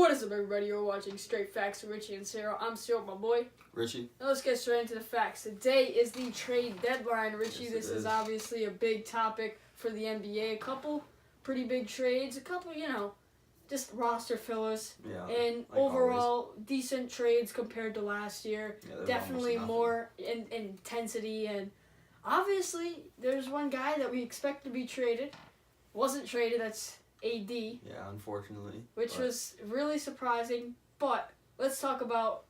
What is up, everybody? You're watching Straight Facts with Ritchie and Ciro. I'm Ciro, my boy. Richie. Now let's get straight into the facts. Today is the trade deadline, Richie. Yes, this is obviously a big topic for the NBA. A couple pretty big trades. A couple, just roster fillers. Yeah. And like overall, decent trades compared to last year. Yeah, Definitely more intensity. And obviously, there's one guy that we expect to be traded. Wasn't traded, that's AD. Yeah, unfortunately. Which was really surprising, but let's talk about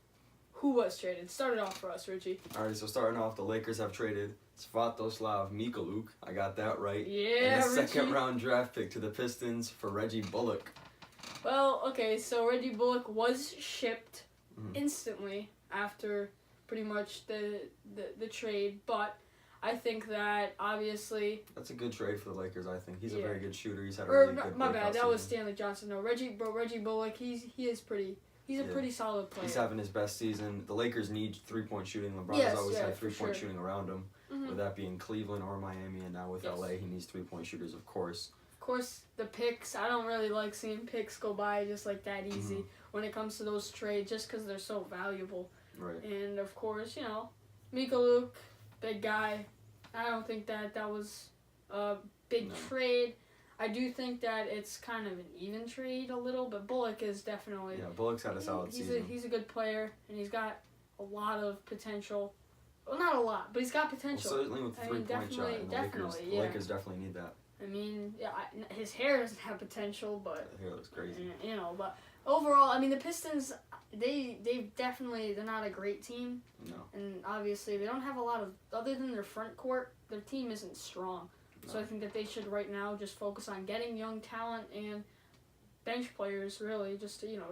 who was traded. Start it off for us, Richie. Alright, so starting off, the Lakers have traded Svatoslav Mikoluk. I got that right. Yeah, and a Richie. second-round draft pick to the Pistons for Reggie Bullock. Well, okay, so Reggie Bullock was shipped instantly after pretty much the trade, but I think that obviously That's a good trade for the Lakers, I think. He's a very good shooter. He's had a or really good my bad, that season. was Stanley Johnson. No, Reggie Bullock, he's a pretty solid player. He's having his best season. The Lakers need three-point shooting. LeBron Yes, has always yeah, had for three-point sure. shooting around him, whether that be in Cleveland or Miami, and now with Yes. LA, he needs three-point shooters, of course. Of course, the picks, I don't really like seeing picks go by just like that easy when it comes to those trades, just because they're so valuable. Right. And, of course, Mikoluk, big guy. I don't think that was a big trade. I do think that it's kind of an even trade a little, but Bullock is definitely... Yeah, Bullock's had a solid season. He's a good player, and he's got a lot of potential. Well, not a lot, but he's got potential. Well, certainly with the three-point shot, and the Lakers definitely need that. I mean, yeah, his hair doesn't have potential, but... The hair looks crazy. But overall, I mean, the Pistons, they're not a great team. No. And obviously, they don't have a lot of, other than their front court, their team isn't strong. No. So I think that they should right now just focus on getting young talent and bench players, really, just to, to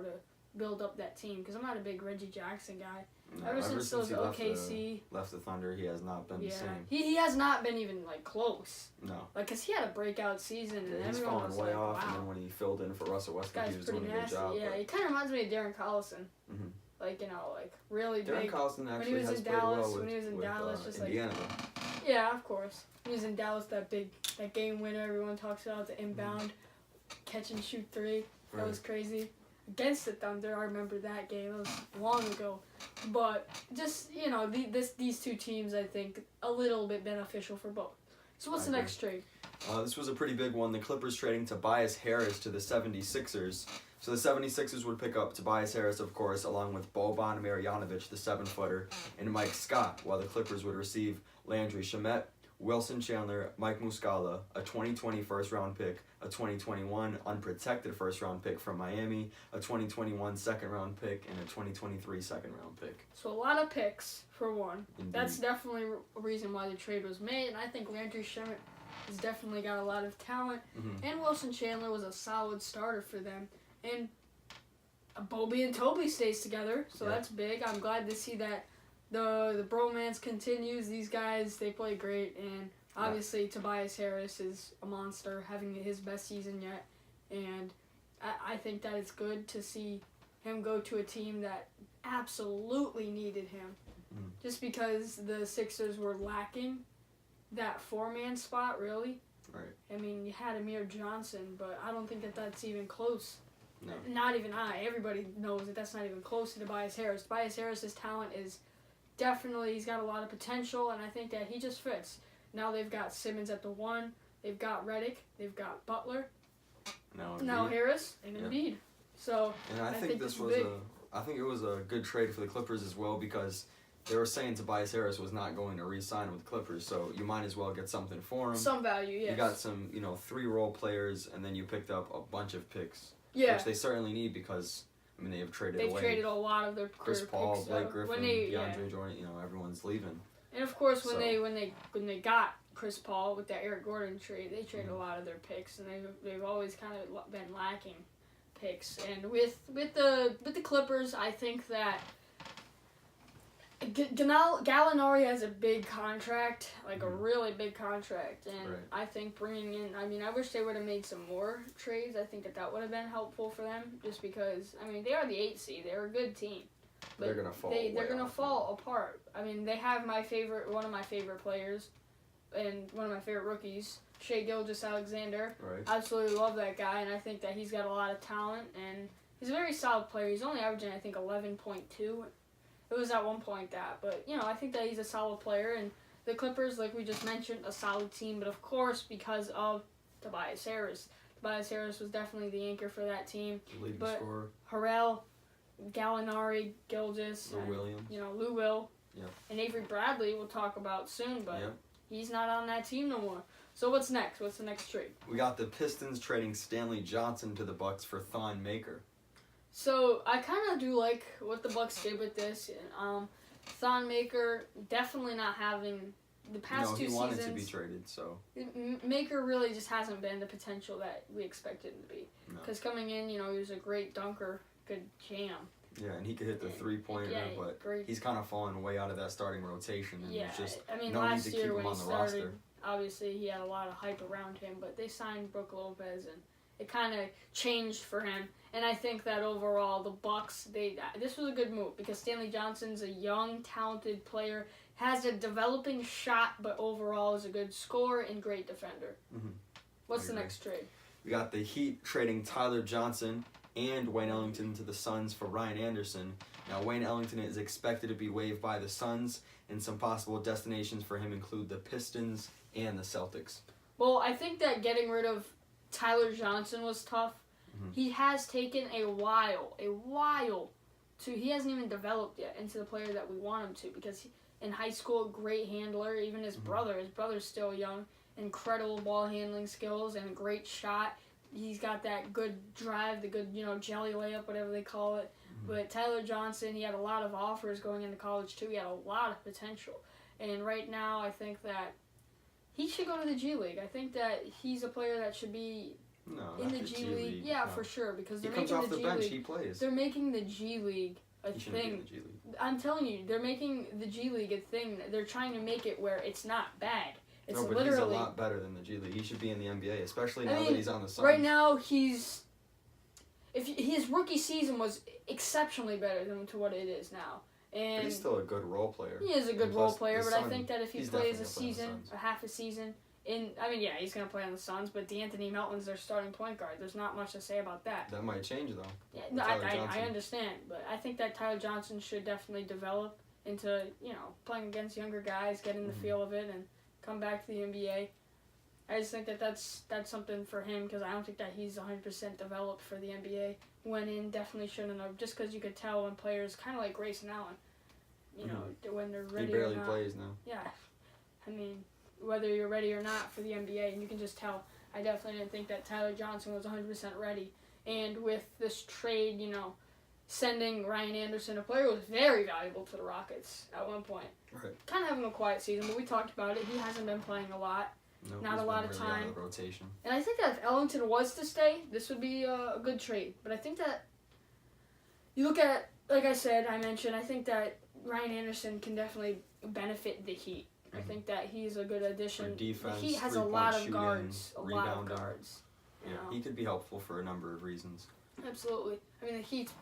build up that team. Because I'm not a big Reggie Jackson guy. No, ever since those OKC... left the Thunder, he has not been the same. He has not been even, close. No. Because he had a breakout season, and he's everyone fallen was way off, wow. and then when he filled in for Russell Westbrook, he was doing a good job. Yeah, he kind of reminds me of Darren Collison. Mm-hmm. Really Darren big. Collison actually when he was has in played Dallas, well with, when he was in Dallas, just Indiana. Yeah, of course. When he was in Dallas, that game winner everyone talks about, the inbound catch and shoot three. That was crazy. Against the Thunder, I remember that game. It was long ago. But just, these two teams, I think, a little bit beneficial for both. So what's the next trade? This was a pretty big one. The Clippers trading Tobias Harris to the 76ers. So the 76ers would pick up Tobias Harris, of course, along with Boban Marjanovic, the 7-footer, and Mike Scott, while the Clippers would receive Landry Shamet, Wilson Chandler, Mike Muscala, a 2020 first-round pick, a 2021 unprotected first-round pick from Miami, a 2021 second-round pick, and a 2023 second-round pick. So a lot of picks, for one. Indeed. That's definitely a reason why the trade was made, and I think Landry Shamet has definitely got a lot of talent, and Wilson Chandler was a solid starter for them. And Bobby and Toby stays together, so that's big. I'm glad to see that the bromance continues. These guys, they play great, and obviously Tobias Harris is a monster, having his best season yet. And I think that it's good to see him go to a team that absolutely needed him. Just because the Sixers were lacking that four-man spot, really. Right. I mean, you had Amir Johnson, but I don't think that that's even close. No. Not even I. Everybody knows that that's not even close to Tobias Harris. Tobias Harris's talent is definitely, he's got a lot of potential, and I think that he just fits. Now they've got Simmons at the 1, they've got Redick, they've got Butler, now Harris, and Embiid. So and I think this was I think it was a good trade for the Clippers as well, because they were saying Tobias Harris was not going to re-sign with the Clippers, so you might as well get something for him. Some value, yes. You got some, 3 role players, and then you picked up a bunch of picks. Yeah. Which they certainly need, because they have traded away. They've traded a lot of their Chris Paul, picks, Blake Griffin, DeAndre Jordan. Everyone's leaving. And of course, when they got Chris Paul with that Eric Gordon trade, they traded a lot of their picks, and they've always kind of been lacking picks. And with the Clippers, I think that Gallinari has a big contract, a really big contract, and I think bringing in, I wish they would have made some more trades. I think that would have been helpful for them, just because, they are the 8th seed. They're a good team. But they're going to fall They're going to fall apart. They have one of my favorite players, and one of my favorite rookies, Shai Gilgeous-Alexander. Right. I absolutely love that guy, and I think that he's got a lot of talent, and He's a very solid player. He's only averaging, I think, 11.2. It was at one point that. But, I think that he's a solid player. And the Clippers, like we just mentioned, a solid team. But, of course, because of Tobias Harris. Tobias Harris was definitely the anchor for that team. The leading scorer. Harrell, Gallinari, Gilgeous, Lou Williams. Lou Will. Yep. And Avery Bradley we'll talk about soon, but yep. He's not on that team no more. So what's next? What's the next trade? We got the Pistons trading Stanley Johnson to the Bucks for Thon Maker. So I kind of do like what the Bucks did with this. Thon Maker definitely not having the past 2 seasons. He wanted to be traded, so. Maker really just hasn't been the potential that we expected him to be. Because coming in, he was a great dunker, good jam. Yeah, and he could hit the three-pointer, but he's kind of fallen way out of that starting rotation. And there's just no need to keep him on the roster. Obviously, he had a lot of hype around him, but they signed Brook Lopez, and it kind of changed for him. And I think that overall, the Bucks, this was a good move because Stanley Johnson's a young, talented player, has a developing shot, but overall is a good scorer and great defender. Mm-hmm. What's the next trade? We got the Heat trading Tyler Johnson and Wayne Ellington to the Suns for Ryan Anderson. Now, Wayne Ellington is expected to be waived by the Suns, and some possible destinations for him include the Pistons and the Celtics. Well, I think that getting rid of Tyler Johnson was tough. Mm-hmm. He has taken a while he hasn't even developed yet into the player that we want him to, because in high school, great handler, even his brother's still young, incredible ball handling skills and a great shot. He's got that good drive, the good, jelly layup, whatever they call it. Mm-hmm. But Tyler Johnson, he had a lot of offers going into college, too. He had a lot of potential. And right now, I think that he should go to the G League. I think that he's a player that should be in the G League. Yeah, for sure, because they're making the G League. He plays. They're making the G League a thing. Be in the G League. I'm telling you, they're making the G League a thing. They're trying to make it where it's not bad. It's but he's a lot better than the G League. He should be in the NBA, especially now that he's on the Suns. Right now, his rookie season was exceptionally better than to what it is now. And but he's still a good role player. He is a good role player, but I think that if he plays a season, a half a season, he's going to play on the Suns, but DeAnthony Melton's their starting point guard. There's not much to say about that. That might change, though. Yeah, no, I understand, but I think that Tyler Johnson should definitely develop into, playing against younger guys, getting the feel of it, and come back to the NBA. I just think that that's something for him, because I don't think that he's 100% developed for the NBA. Went in, definitely shouldn't have, just because you could tell when players, kind of like Grayson Allen, when they're ready or not. He barely plays now. Yeah. Whether you're ready or not for the NBA, and you can just tell. I definitely didn't think that Tyler Johnson was 100% ready. And with this trade, sending Ryan Anderson, a player who was very valuable to the Rockets at one point. Right. Kind of having a quiet season, but we talked about it. He hasn't been playing a lot. Nope, not a lot of time. Out of the rotation. And I think that if Ellington was to stay, this would be a good trade. But I think that you look at, like I think that Ryan Anderson can definitely benefit the Heat. I think that he's a good addition. For defense, the Heat has a lot of guards. Yeah, he could be helpful for a number of reasons. Absolutely. The Heat's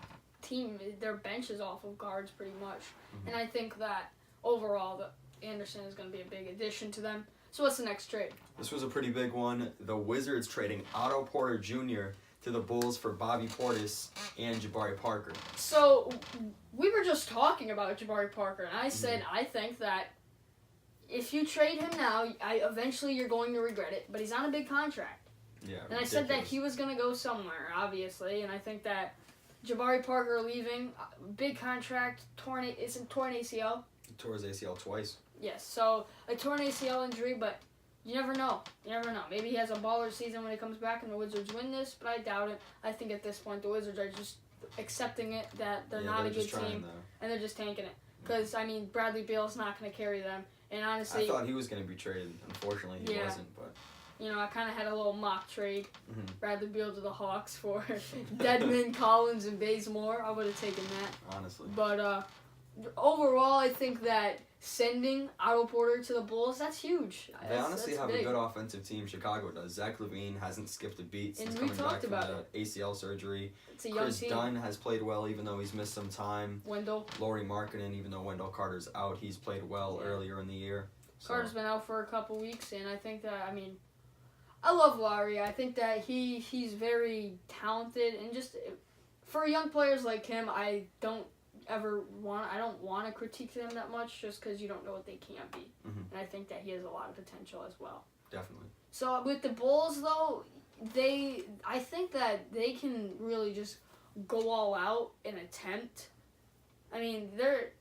team, their bench is off of guards pretty much. Mm-hmm. And I think that overall, Anderson is going to be a big addition to them. So what's the next trade? This was a pretty big one. The Wizards trading Otto Porter Jr. to the Bulls for Bobby Portis and Jabari Parker. So we were just talking about Jabari Parker, and I said I think that if you trade him now, eventually you're going to regret it. But he's on a big contract. Yeah, and I said that he was going to go somewhere, obviously, and I think that Jabari Parker leaving, big contract, torn ACL. He tore his ACL twice. Yes, so a torn ACL injury, but you never know. Maybe he has a baller season when he comes back and the Wizards win this, but I doubt it. I think at this point the Wizards are just accepting it that they're not a good team, and they're just tanking it. Because, Bradley Beal's not going to carry them. And honestly, I thought he was going to be traded. Unfortunately, he wasn't, but... I kind of had a little mock trade. Bradley Beal to the Hawks for Dedmon, Collins, and Bazemore. I would have taken that. Honestly. But overall, I think that sending Otto Porter to the Bulls, that's huge. They honestly have a good offensive team. Chicago does. Zach LaVine hasn't skipped a beat since coming back from the ACL surgery. It's a young Chris team. Dunn has played well, even though he's missed some time. Wendell. Lauri Markkanen, even though Wendell Carter's out, he's played well earlier in the year. So. Carter's been out for a couple weeks, and I think that, I love Lauri. I think that he's very talented, and just for young players like him, I don't want to critique them that much just because you don't know what they can be. And I think that he has a lot of potential as well. Definitely. So with the Bulls, though, I think that they can really just go all out and attempt. I mean, they're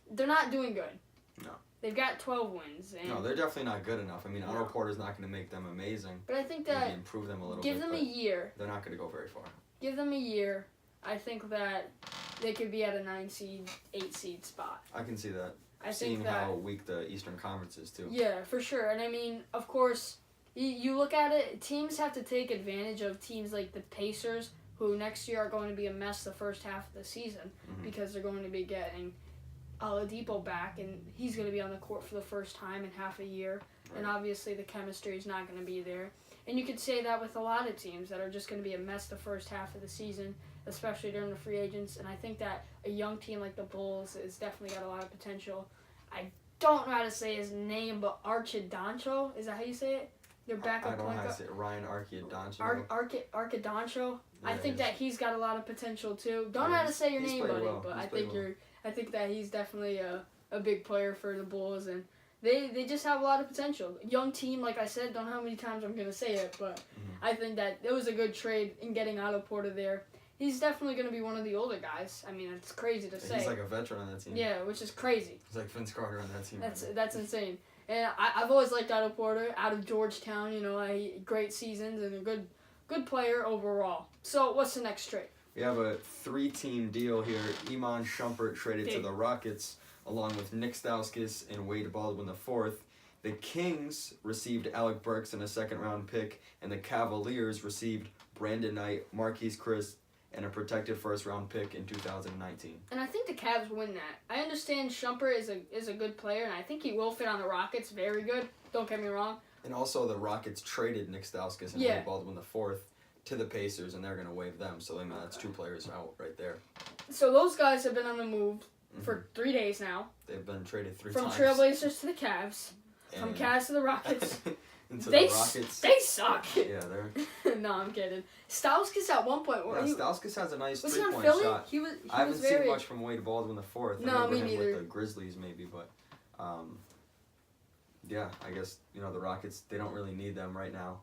not doing good. No. They've got 12 wins. And no, they're definitely not good enough. I mean, Otto Porter's not going to make them amazing. But I think that maybe improve them a little give bit. them a year. They're not going to go very far. Give them a year. I think that they could be at a 9 seed, 8 seed spot. I can see that. Seeing how weak the Eastern Conference is too. Yeah, for sure. And I mean, of course, you look at it, teams have to take advantage of teams like the Pacers, who next year are going to be a mess the first half of the season because they're going to be getting Oladipo back, and he's going to be on the court for the first time in half a year. Right. And obviously the chemistry is not going to be there. And you could say that with a lot of teams that are just going to be a mess the first half of the season, especially during the free agents. And I think that a young team like the Bulls has definitely got a lot of potential. I don't know how to say his name, but Archidoncho, is that how you say it? Their backup point guard. I don't know how to say it. Ryan Archidoncho. Archidoncho. Yeah, I think that he's got a lot of potential too. Don't know how to say your name, buddy, well. but I think that he's definitely a big player for the Bulls, and they just have a lot of potential. Young team, like I said, don't know how many times I'm gonna say it, but I think that it was a good trade in getting Otto Porter there. He's definitely going to be one of the older guys. I mean, it's crazy to say. He's like a veteran on that team. Yeah, which is crazy. He's like Vince Carter on that team. That's insane. And I've always liked Otto Porter out of Georgetown. You know, great seasons and a good player overall. So what's the next trade? We have a 3-team deal here. Iman Shumpert traded to the Rockets along with Nick Stauskas and Wade Baldwin IV. The Kings received Alec Burks in a second-round pick, and the Cavaliers received Brandon Knight, Marquise Chris, and a protected first-round pick in 2019. And I think the Cavs win that. I understand Shumpert is a good player, and I think he will fit on the Rockets very good. Don't get me wrong. And also the Rockets traded Nick Stauskas and Wade Baldwin IV to the Pacers, and they're going to waive them. So I mean, that's 2 players out right there. So those guys have been on the move for 3 days now. They've been traded 3 times. From Trailblazers to the Cavs. From Cavs to the Rockets. The Rockets. They suck. Yeah, they're. No, I'm kidding. Stauskas at one point. Stauskas has a nice 3-point shot. Was he on Philly? He was I haven't seen much from Wade Baldwin IV. No, me neither. With the Grizzlies maybe, but yeah, I guess the Rockets, they don't really need them right now.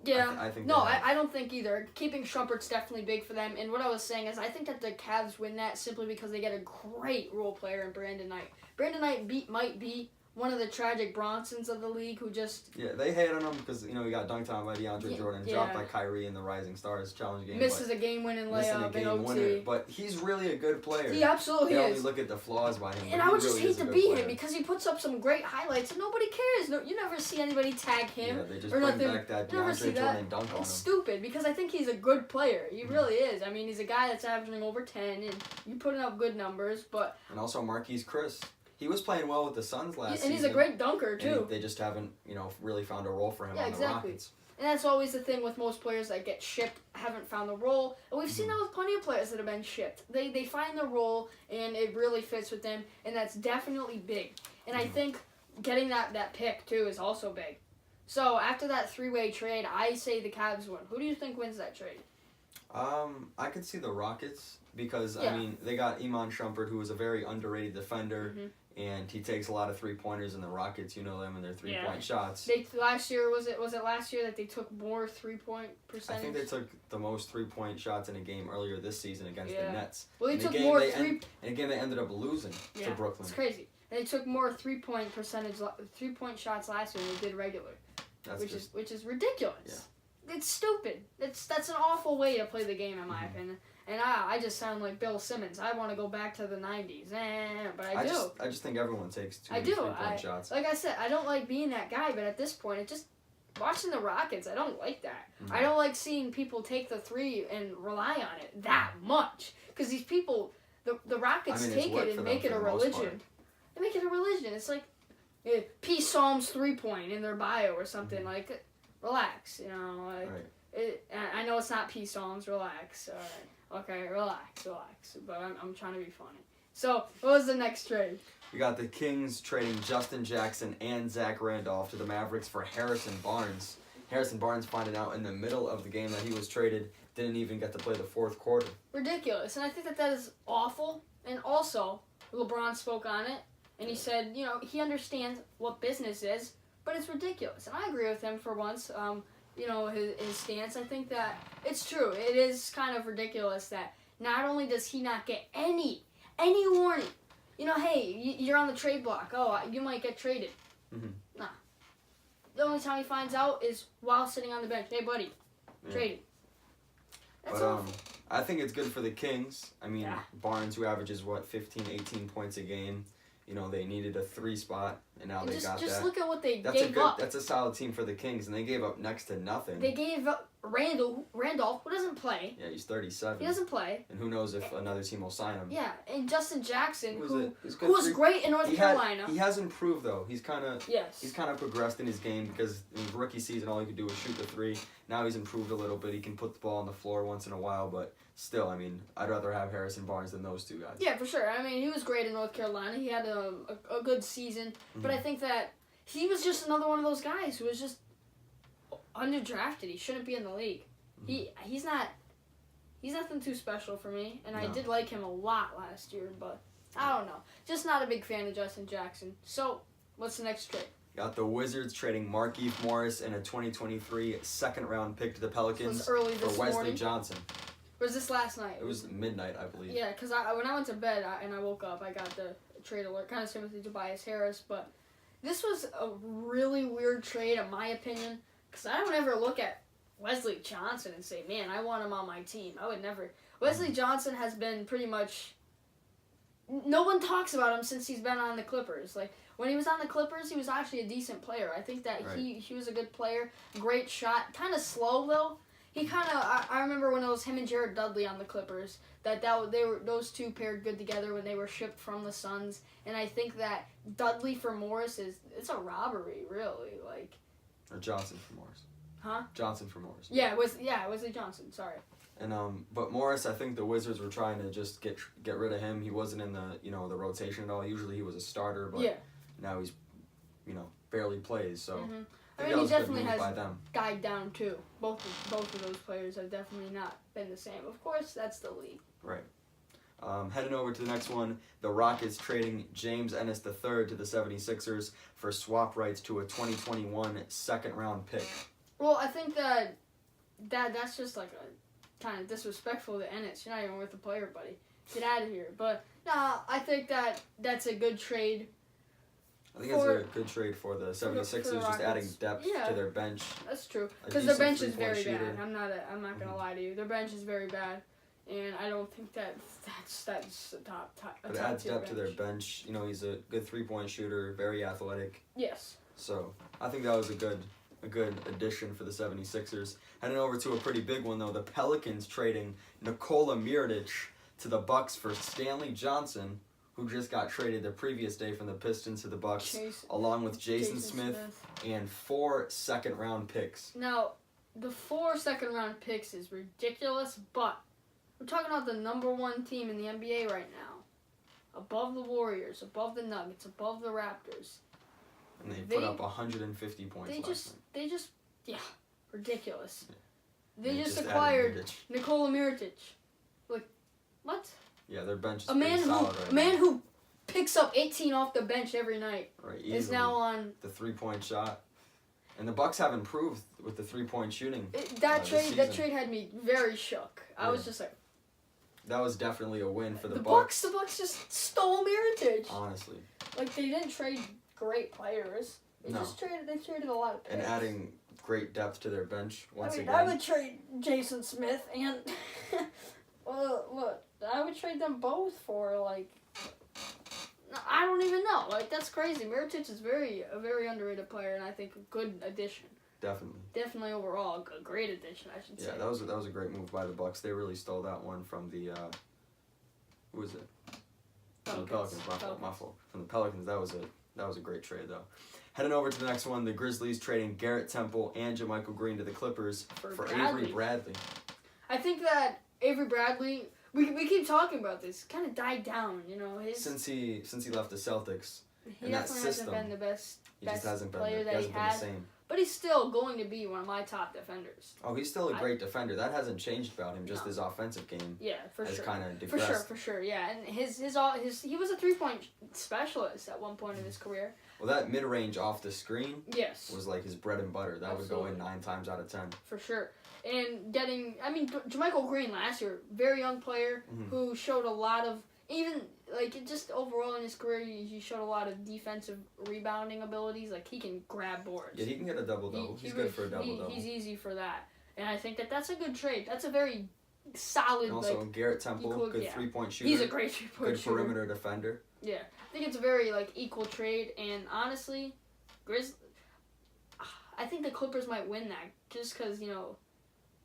Yeah. I think. No, I don't think either. Keeping Shumpert's definitely big for them. And what I was saying is, I think that the Cavs win that simply because they get a great role player in Brandon Knight. Brandon Knight might be one of the tragic Bronsons of the league who just... Yeah, they hate on him because, he got dunked on by DeAndre Jordan, dropped by Kyrie in the Rising Stars Challenge game. Misses a game-winning layup in OT. Winner, but he's really a good player. He absolutely is. They only look at the flaws by him. And I would just hate to be him because he puts up some great highlights and nobody cares. No, you never see anybody tag him. Yeah, they just bring back that DeAndre Jordan dunk on him. It's stupid because I think he's a good player. He really is. I mean, he's a guy that's averaging over 10 and you're putting up good numbers, but... And also Marquise Chris. He was playing well with the Suns last season. And he's a great dunker, too. And they just haven't, really found a role for him on the Rockets. And that's always the thing with most players that get shipped, haven't found the role. And we've seen that with plenty of players that have been shipped. They find the role, and it really fits with them, and that's definitely big. And I think getting that pick, too, is also big. So after that 3-way trade, I say the Cavs win. Who do you think wins that trade? I could see the Rockets because, I mean, they got Iman Shumpert, who was a very underrated defender. And he takes a lot of 3-pointers, and the Rockets, them and their 3-point shots. Last year, was it last year that they took more 3-point percentage? I think they took the most 3-point shots in a game earlier this season against the Nets. Well, they took more in a game they ended up losing to Brooklyn. It's crazy. And they took more 3-point shots last year than they did regular, which is ridiculous. Yeah. It's stupid. That's an awful way to play the game, in my opinion. And I just sound like Bill Simmons. I want to go back to the 90s. But I do. I just think everyone takes too many 3-point shots. Like I said, I don't like being that guy, but at this point, watching the Rockets, I don't like that. I don't like seeing people take the 3 and rely on it that much. Because these people, the Rockets take it and make it a religion. They make it a religion. It's like, Peace Psalms 3-point in their bio or something. Like, relax, I know it's not Peace Psalms, relax. All right. Okay, relax. But I'm trying to be funny. So, what was the next trade? We got the Kings trading Justin Jackson and Zach Randolph to the Mavericks for Harrison Barnes. Harrison Barnes finding out in the middle of the game that he was traded didn't even get to play the fourth quarter. Ridiculous. And I think that is awful. And also, LeBron spoke on it, and he said, he understands what business is, but it's ridiculous. And I agree with him for once, his stance. I think that it's true. It is kind of ridiculous that not only does he not get any warning, hey, you're on the trade block. Oh, you might get traded. Mm-hmm. Nah. The only time he finds out is while sitting on the bench. Hey, buddy, traded. That's awful. I think it's good for the Kings. I mean, Barnes, who averages, 15, 18 points a game. They needed a 3 spot, and now they got that. Just look at what they gave up. That's a solid team for the Kings, and they gave up next to nothing. They gave up Randolph, who doesn't play. Yeah, he's 37. He doesn't play. And who knows if another team will sign him. Yeah, and Justin Jackson, who was great in North Carolina. He has improved, though. He's kind of Yes. progressed in his game because in his rookie season, all he could do was shoot the 3. Now he's improved a little bit. He can put the ball on the floor once in a while, but still, I mean, I'd rather have Harrison Barnes than those 2 guys. Yeah, for sure. I mean, he was great in North Carolina. He had a good season, but I think that he was just another one of those guys who was just underdrafted. He shouldn't be in the league. He's nothing too special for me, and I did like him a lot last year, but I don't know. Just not a big fan of Justin Jackson. So, what's the next trade? Got the Wizards trading Markieff Morris and a 2023 second-round pick to the Pelicans for Wesley morning. Johnson. Was this last night? It was midnight, I believe. Yeah, because when I went to bed and I woke up, I got the trade alert, kind of similar to Tobias Harris, but this was a really weird trade, in my opinion, because I don't ever look at Wesley Johnson and say, man, I want him on my team. I would never. Wesley Johnson has been pretty much... No one talks about him since he's been on the Clippers. Like, when he was on the Clippers, he was actually a decent player. I think that he was a good player, great shot, kind of slow, though. He kind of, I remember when it was him and Jared Dudley on the Clippers, those 2 paired good together when they were shipped from the Suns, and I think that Dudley for Morris it's a robbery, really, like. Or Johnson for Morris. Huh? Johnson for Morris. Yeah, Wesley Johnson. Sorry. And but Morris, I think the Wizards were trying to just get rid of him. He wasn't in the the rotation at all. Usually he was a starter, but now he's barely plays. So. Mm-hmm. I mean, he definitely has died down, too. Both of those players have definitely not been the same. Of course, that's the league. Right. Heading over to the next one, the Rockets trading James Ennis III to the 76ers for swap rights to a 2021 second-round pick. Well, I think that's just like a kind of disrespectful to Ennis. You're not even worth the player, buddy. Get out of here. But, I think that's a good trade. I think it's a good trade for the 76ers, just adding depth to their bench. That's true. Because their bench is very bad. I'm not going to lie to you. Their bench is very bad. And I don't think that's a top But it adds depth to their bench. He's a good 3-point shooter, very athletic. Yes. So, I think that was a good addition for the 76ers. Heading over to a pretty big one, though. The Pelicans trading Nikola Mirotic to the Bucks for Stanley Johnson, who just got traded the previous day from the Pistons to the Bucks, along with Jason Smith and 4 second-round picks. Now, the 4 second-round picks is ridiculous, but we're talking about the number 1 team in the NBA right now. Above the Warriors, above the Nuggets, above the Raptors. And they put up 150 points ridiculous. Yeah. They just acquired Nikola Mirotic. Like, what? Yeah, their bench is a man who picks up 18 off the bench every night. Right, is now on the 3-point shot. And the Bucks have improved with the 3-point shooting. That trade had me very shook. I was just like, that was definitely a win for the Bucks. The Bucks just stole Mirotic. Honestly. Like, they didn't trade great players. They traded a lot of picks. And adding great depth to their bench again. I would trade Jason Smith and I would trade them both for, like, I don't even know. Like, that's crazy. Mirotic is a very underrated player, and I think a good addition. Definitely overall a great addition, I should say. Yeah, that was a great move by the Bucks. They really stole that one from the who was it? From the Pelicans. My fault. From the Pelicans, that was a great trade though. Heading over to the next one, the Grizzlies trading Garrett Temple and JaMychal Green to the Clippers for Avery Bradley. I think that Avery Bradley, we keep talking about this, kind of died down, since he left the Celtics. He definitely hasn't been the best He just hasn't been player the, that he had. the same. but he's still going to be one of my top defenders. Oh, he's still a great defender. That hasn't changed about him. Just his offensive game. Yeah, for has sure. kind of depressed. For sure. Yeah, and he was a 3-point specialist at one point in his career. Well, that mid-range off the screen Yes. was like his bread and butter. That would go in 9 times out of 10. For sure. And Jermichael Green last year, very young player who showed a lot of, even, like, just overall in his career, he showed a lot of defensive rebounding abilities. Like, he can grab boards. Yeah, he can get a double-double. He's good for a double-double. He's easy for that. And I think that's a good trade. That's a very solid, and also, Garrett Temple, good 3-point shooter. He's a great 3-point good shooter. Good perimeter defender. Yeah. I think it's a very, like, equal trade. And honestly, I think the Clippers might win that. Just because,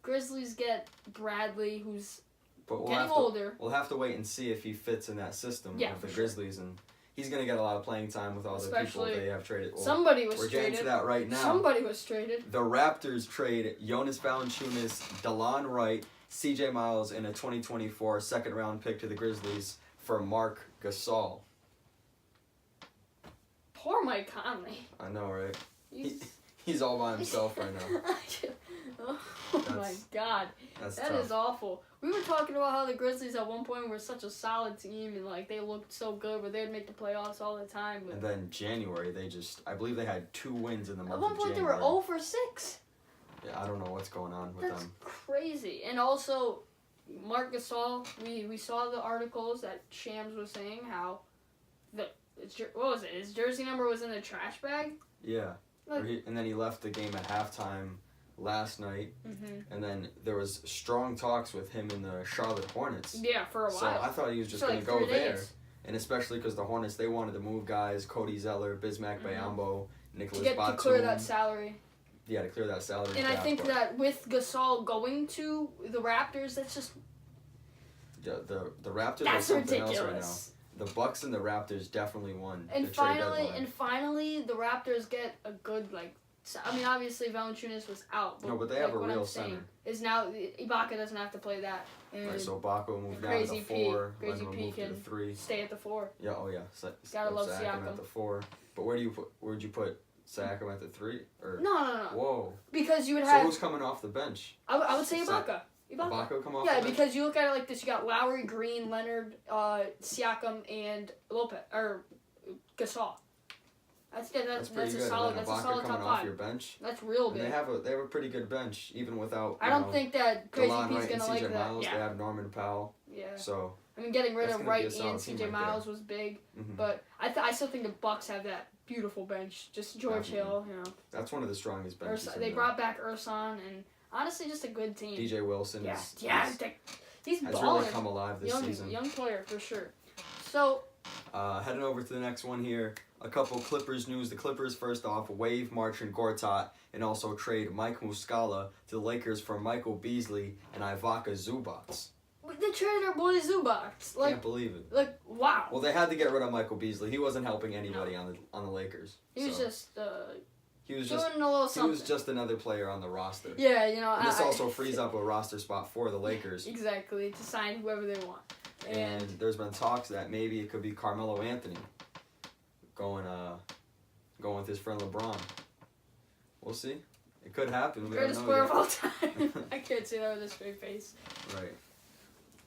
Grizzlies get Bradley, who's getting older. We'll have to wait and see if he fits in that system of the Grizzlies, and he's going to get a lot of playing time with all the people they have traded. Well, somebody was we're traded. We're getting to that right now. Somebody was traded. The Raptors trade Jonas Valanciunas, DeLon Wright, C.J. Miles, and a 2024 second-round pick to the Grizzlies for Marc Gasol. Poor Mike Conley. I know, right? He's all by himself right now. Oh my God. That tough. Is awful. We were talking about how the Grizzlies at one point were such a solid team and like they looked so good, but they'd make the playoffs all the time. But and then January, I believe they had 2 wins in the month of January. At one point they were 0 for 6. Yeah, I don't know what's going on with them. That's crazy. And also, Marc Gasol, we saw the articles that Shams was saying how what was it? His jersey number was in the trash bag? Yeah. And then he left the game at halftime last night. Mm-hmm. And then there was strong talks with him in the Charlotte Hornets. Yeah, for a while. So I thought he was just going to go there. And especially because the Hornets, they wanted to move guys, Cody Zeller, Bismack Biyombo, Nicholas Batum. To clear that salary. Yeah, to clear that salary. And I think that with Gasol going to the Raptors, that's just... Yeah, the Raptors that's are something ridiculous. else right now. The Bucks and the Raptors definitely won and the trade deadline. And finally, the Raptors get a good, obviously Valanciunas was out. But they have a real center. Is now, Ibaka doesn't have to play that. And right, so Ibaka moved down to the 4. Crazy P moved to the 3. Stay at the 4. Yeah, oh yeah. Gotta love Siakam at the 4. But where'd you put Siakam at the 3? Or No. Whoa. Because you would have... So who's coming off the bench? I would say Ibaka. Ibaka come off the bench? because you look at it like this. You got Lowry, Green, Leonard, Siakam, and Lopez or Gasol. That's a solid. That's a solid top 5. Off your bench. That's real big. And they have a pretty good bench even without. I don't think that Crazy P's gonna like that. Miles, yeah. They have Norman Powell. Yeah. So. Getting rid of Wright and C.J. Miles was big, but I still think the Bucks have that beautiful bench. Just George Hill, That's one of the strongest benches. They brought back Ersan and. Honestly, just a good team. DJ Wilson he's has balling. Really come alive this season. Young player, for sure. So... heading over to the next one here. A couple Clippers news. The Clippers, first off, waive Marcin Gortat and also trade Mike Muscala to the Lakers for Michael Beasley and Ivica Zubac. They traded our boy Zubac. Can't believe it. Wow. Well, they had to get rid of Michael Beasley. He wasn't helping anybody on the Lakers. He was just... He was doing a little something. He was just another player on the roster. Yeah, And this also frees up a roster spot for the Lakers. Exactly, to sign whoever they want. And there's been talks that maybe it could be Carmelo Anthony going with his friend LeBron. We'll see. It could happen. We Greatest player of all time. I can't say that with a straight face. Right.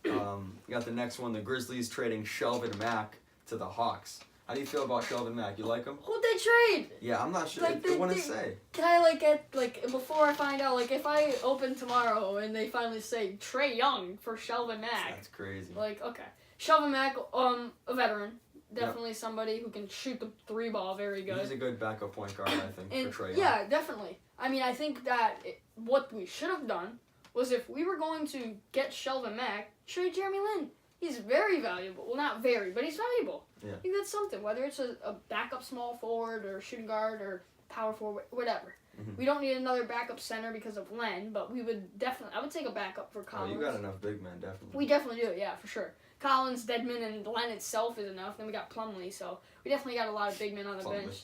We got the next one. The Grizzlies trading Shelvin Mack to the Hawks. How do you feel about Shelvin Mack? You like him? Who'd they trade? Yeah, I'm not sure. It wouldn't say. Can I get before I find out, if I open tomorrow and they finally say Trae Young for Shelvin Mack. That's crazy. Okay. Shelvin Mack, a veteran. Definitely somebody who can shoot the 3 ball very good. He's a good backup point guard, I think, for Trae Young. Yeah, definitely. I think that what we should have done was if we were going to get Shelvin Mack, trade Jeremy Lin. He's very valuable. Well, not very, but he's valuable. Yeah. I think that's something. Whether it's a backup small forward or shooting guard or power forward, whatever. Mm-hmm. We don't need another backup center because of Len, but we would definitely... I would take a backup for Collins. Oh, you got enough big men, definitely. We definitely do, yeah, for sure. Collins, Deadman, and Len itself is enough. Then we got Plumlee, so we definitely got a lot of big men on the bench.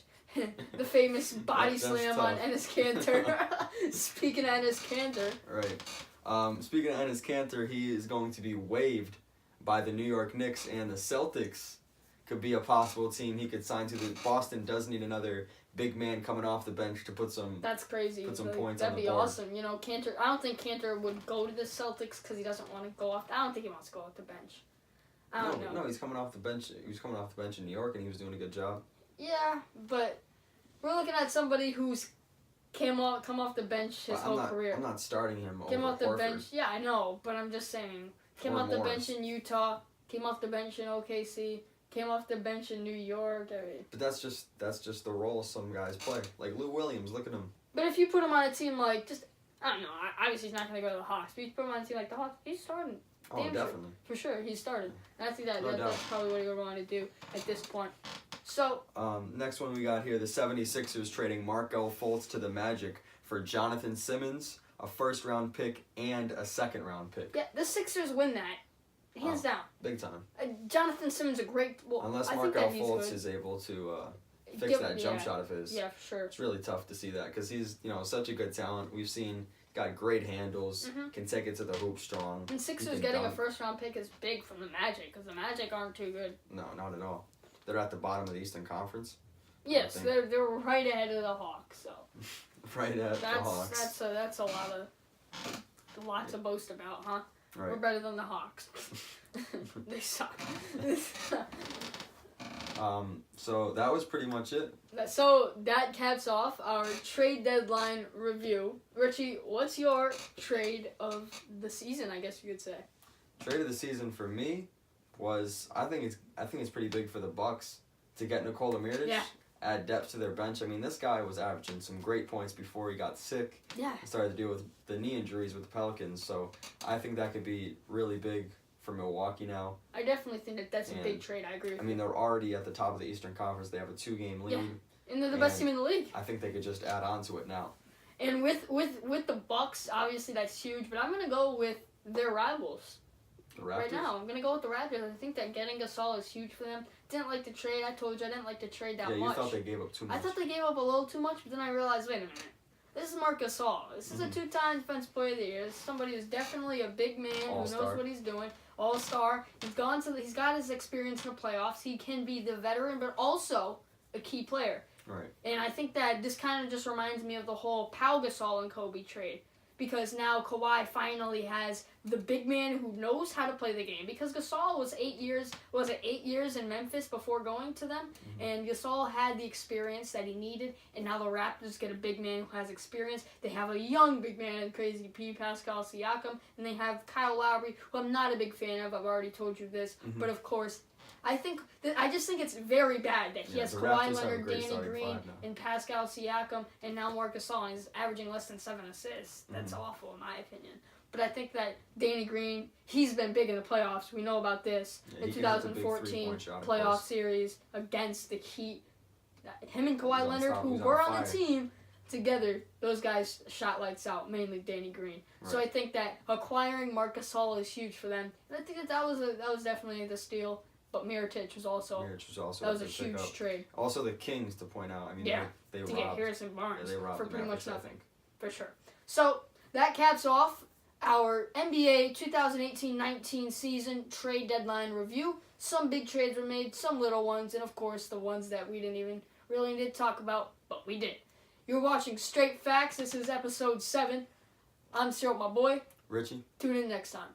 The famous body slam on Enes Kanter. Speaking of Enes Kanter. Right. Speaking of Enes Kanter, he is going to be waived by the New York Knicks and the Celtics could be a possible team he could sign to. Boston does need another big man coming off the bench to put some. That's crazy. Put some Like, points that'd on the be board. awesome. You know, Cantor. I don't think Cantor would go to the Celtics because he doesn't want to go off. I don't think he wants to go off the bench. I don't know. No, he's coming off the bench. He was coming off the bench in New York, and he was doing a good job. Yeah, but we're looking at somebody who's come off the bench his whole career. I'm not starting him Came over off the Horford. bench. Yeah, I know, but I'm just saying. Came Or off the Morris. bench in Utah. Came off the bench in OKC. Came off the bench in New York. I mean, But that's just the role some guys play. Like Lou Williams, look at him. but if you put him on a team like I don't know. Obviously, he's not going to go to the Hawks. But you put him on a team like the Hawks, he's starting. Oh, Damn sure. definitely. For sure, he started. And I think No doubt. that's probably what he would want to do at this point. So, Next one we got here, the 76ers trading Markelle Fultz to the Magic for Jonathan Simmons, a first-round pick, and a second-round pick. yeah, the Sixers win that. Hands down. Big time. Jonathan Simmons a great... Well, Unless I think Markelle that he's Fultz good. is able to fix that jump shot of his. Yeah, for sure. It's really tough to see that because he's, such a good talent. We've seen, got great handles, can take it to the hoop strong. And Sixers can getting dunk. a first-round pick is big from the Magic because the Magic aren't too good. No, not at all. They're at the bottom of the Eastern Conference. Yes, think. they're right ahead of the Hawks. So Right at the Hawks. that's a lot to boast about, huh? Right. We're better than the Hawks. They suck. So that was pretty much it. So that caps off our trade deadline review. Richie, what's your trade of the season? I guess you could say. Trade of the season for me was I think it's pretty big for the Bucks to get Nikola Mirotic. Yeah. Add depth to their bench. I mean, this guy was averaging some great points before he got sick. Yeah. He started to deal with the knee injuries with the Pelicans. So I think that could be really big for Milwaukee now. I definitely think that's a And, big trade. I agree with I mean, they're already at the top of the Eastern Conference. They have a 2-game lead. Yeah. And they're the best team in the league. I think they could just add on to it now. And with the Bucks, obviously that's huge. But I'm gonna go with their rivals. The Raptors? Right now, I'm going to go with the Raptors. I think that getting Gasol is huge for them. Didn't like the trade. I told you I didn't like the trade that much. Yeah, you thought they gave up too much. I thought they gave up a little too much, but then I realized, wait a minute. This is Marc Gasol. This is a 2-time Defensive Player of the Year. This is somebody who's definitely a big man who All-star. knows what he's doing. All-star. He's got his experience in the playoffs. He can be the veteran, but also a key player. Right. And I think that this kind of just reminds me of the whole Pau Gasol and Kobe trade. Because now Kawhi finally has the big man who knows how to play the game. Because Gasol was 8 years in Memphis before going to them? Mm-hmm. And Gasol had the experience that he needed. And now the Raptors get a big man who has experience. They have a young big man, Crazy P, Pascal Siakam. And they have Kyle Lowry, who I'm not a big fan of. I've already told you this. Mm-hmm. But of course, I just think it's very bad that he has the Kawhi Raptors have a Leonard, great Danny starting Green, five now. and Pascal Siakam, and now Marc Gasol, and he's averaging less than 7 assists. That's awful in my opinion. But I think that Danny Green, he's been big in the playoffs. We know about this. Yeah, The he can hit the big 2014 three-point shot, of playoff course. series against the Heat. Him and Kawhi He's Leonard, unstoppable. who He's were on on the fire. team together, those guys shot lights out, mainly Danny Green. So I think that acquiring Marc Gasol is huge for them. And I think that was definitely the steal. But Mirotic was also a big huge pickup. trade. Also, the Kings, to point out. I mean, Yeah, they to robbed. get Harrison Barnes they robbed for the pretty much Mavericks, I nothing. think. For sure. So that caps off our NBA 2018-19 season trade deadline review. Some big trades were made, some little ones, and of course the ones that we didn't even really need to talk about, but we did. You're watching Straight Facts. This is episode 7. I'm Ciro, my boy. Richie? Tune in next time.